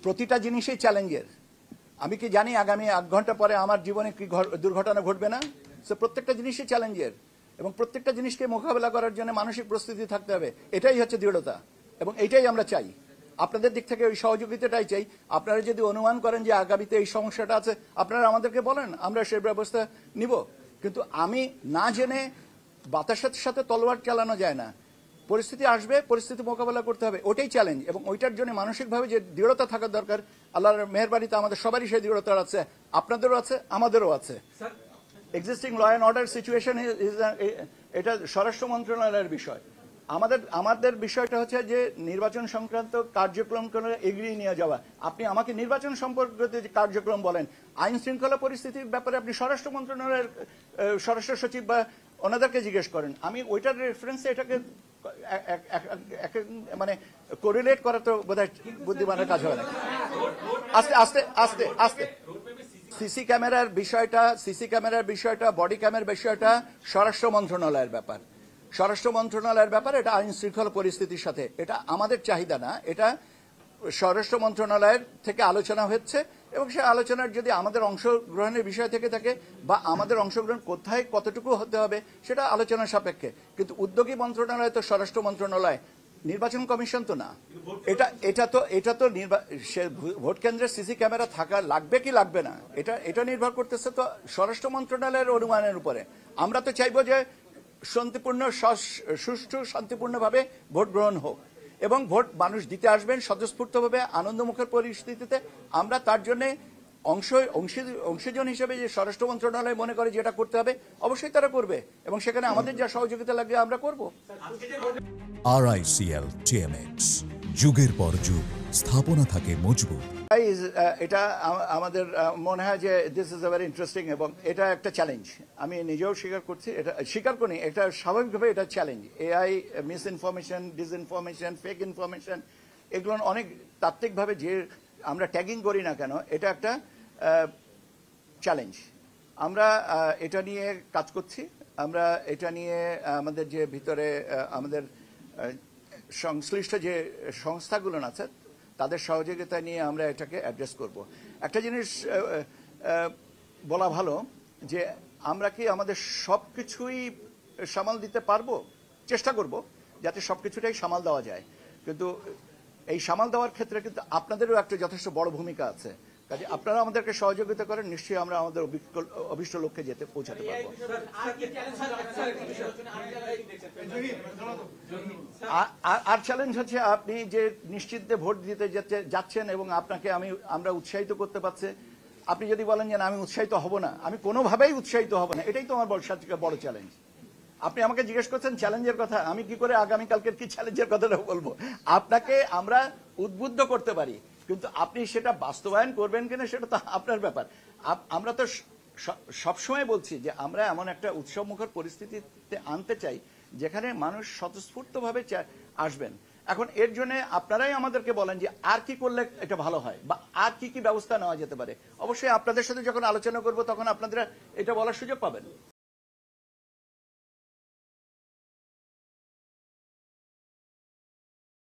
প্রতিটা জিনিসই চ্যালেঞ্জের। আমি কি জানি আগামী 8 ঘন্টা পরে আমার জীবনে কি দুর্ঘটনা ঘটবে না? সো প্রত্যেকটা জিনিসই চ্যালেঞ্জের, এবং প্রত্যেকটা জিনিসকে মোকাবেলা করার জন্য মানসিক প্রস্তুতি থাকতে হবে। এটাই হচ্ছে দৃঢ়তা, এবং এটাই আমরা চাই। আপনাদের দিক থেকে ওই সহযোগিতাটাই চাই। আপনারা যদি অনুমান করেন যে আগামীতে এই সমস্যাটা আছে, আপনারা আমাদেরকে বলেন, আমরা সেই ব্যবস্থা নিব। কিন্তু আমি না জেনে বাতাসের সাথে তলোয়ার চালানো যায় না। পরিস্থিতি আসবে, পরিস্থিতি মোকাবেলা করতে হবে, ওটাই চ্যালেঞ্জ। এবং ওইটার জন্য মানসিকভাবে যে দৃঢ়তা থাকা দরকার, আল্লাহর মেহেরবানিতে আমাদের সবারই সেই দৃঢ়তা আছে, আপনাদেরও আছে, আমাদেরও আছে। Existing law and order situation এটা স্বরাষ্ট্র মন্ত্রণালয়ের বিষয়। আমাদের বিষয়টা হচ্ছে যে নির্বাচন সংক্রান্ত কার্যক্রম এগিয়ে নিয়ে যাওয়া। আপনি আমাকে নির্বাচন সম্পর্কিত কার্যক্রম বলেন, আইন শৃঙ্খলা পরিস্থিতির ব্যাপারে আপনি স্বরাষ্ট্র মন্ত্রণালয়ের স্বরাষ্ট্র সচিব বা ওনাদেরকে জিজ্ঞেস করেন। আমি ওইটার রেফারেন্সে এটাকে মানে কোরিলেট করা তো বোধহয় বুদ্ধিমানের কাজ হবে না। আস্তে আস্তে আস্তে আস্তে সিসি ক্যামেরার বিষয়টা, বডি ক্যামেরার বিষয়টা স্বরাষ্ট্র মন্ত্রণালয়ের ব্যাপার। স্বরাষ্ট্র মন্ত্রণালয়ের ব্যাপার, এটা আইন শৃঙ্খলা পরিস্থিতির সাথে, এটা আমাদের চাহিদা না। এটা স্বরাষ্ট্র মন্ত্রণালয়ের থেকে আলোচনা হচ্ছে, এবং সেই আলোচনার যদি আমাদের অংশগ্রহণের বিষয় থেকে থাকে, বা আমাদের অংশগ্রহণ কোথায় কতটুকু হতে হবে, সেটা আলোচনার সাপেক্ষে। কিন্তু উদ্যোগী মন্ত্রণালয় তো স্বরাষ্ট্র মন্ত্রণালয়, নির্বাচন কমিশন তো না। এটা তো ভোট কেন্দ্রের সিসি ক্যামেরা থাকা লাগবে কি লাগবে না, এটা নির্ভর করতেছে তো স্বরাষ্ট্র মন্ত্রণালয়ের অনুমানের উপরে। আমরা তো চাইবো যে শান্তিপূর্ণ, সুষ্ঠু, শান্তিপূর্ণভাবে ভোট গ্রহণ হোক, এবং ভোট মানুষ দিতে আসবেন স্বতঃস্ফূর্তভাবে, আনন্দমুখর পরিস্থিতিতে। আমরা তার জন্য অংশীজন হিসেবে যে স্বরাষ্ট্র মন্ত্রণালয় মনে করে যেটা করতে হবে, অবশ্যই তারা করবে, এবং সেখানে আমাদের যা সহযোগিতা লাগবে আমরা করব। RICL TMX, যুগের পর যুগ স্থাপনা থাকে মজবুত। এটা আমাদের মনে হয় যে this is a very interesting, এবং এটা একটা চ্যালেঞ্জ। আমি নিজেও স্বীকার করছি, এটা স্বীকার করি, এটা স্বাভাবিকভাবে এটা challenge. AI, miss information, disinformation, fake information, এগুলো অনেক তাত্ত্বিকভাবে যে আমরা ট্যাগিং করি না কেন, এটা একটা চ্যালেঞ্জ। আমরা এটা নিয়ে কাজ করছি। আমরা এটা নিয়ে আমাদের যে ভিতরে আমাদের সংশ্লিষ্ট যে সংস্থাগুলো আছে, তাদের সহযোগিতা নিয়ে আমরা এটাকে অ্যাড্রেস করব। একটা জিনিস বলা ভালো, যে আমরা কি আমাদের সব কিছুই সামাল দিতে পারবো? চেষ্টা করব যাতে সব কিছুটাই সামাল দেওয়া যায়। কিন্তু এই সামাল দেওয়ার ক্ষেত্রে কিন্তু আপনাদেরও একটা যথেষ্ট বড় ভূমিকা আছে। কাজে আপনারা আমাদেরকে সহযোগিতা করেন, নিশ্চয়ই আমরা আমাদের অভিষ্ট লক্ষ্যে পৌঁছাতে পারবো। আর চ্যালেঞ্জ হচ্ছে, আপনি যে নিশ্চিন্তে ভোট দিতে যাচ্ছেন, এবং আপনাকে আমরা উৎসাহিত করতে পারছি। আপনি যদি বলেন যে আমি উৎসাহিত হব না, আমি কোনোভাবেই উৎসাহিত হব না, এটাই তো আমার সবচেয়ে বড় চ্যালেঞ্জ। আপনি আমাকে জিজ্ঞেস করছেন চ্যালেঞ্জের কথা, আমি কি করে আগামীকালকের কি চ্যালেঞ্জের কথাটা বলবো? আপনাকে আমরা উদ্বুদ্ধ করতে পারি, কিন্তু আপনি সেটা বাস্তবায়ন করবেন কিনা সেটা তো আপনার ব্যাপার। আমরা তো সবসময় বলছি যে আমরা এমন একটা উৎসবমুখর পরিস্থিতিতে আনতে চাই যেখানে মানুষ স্বতঃস্ফূর্তভাবে আসবেন। এখন এর জন্য আপনারাই আমাদেরকে বলেন যে আর কি করলে এটা ভালো হয়, বা আর কি কি ব্যবস্থা নেওয়া যেতে পারে। অবশ্যই আপনাদের সাথে যখন আলোচনা করব, তখন আপনারা এটা বলার সুযোগ পাবেন।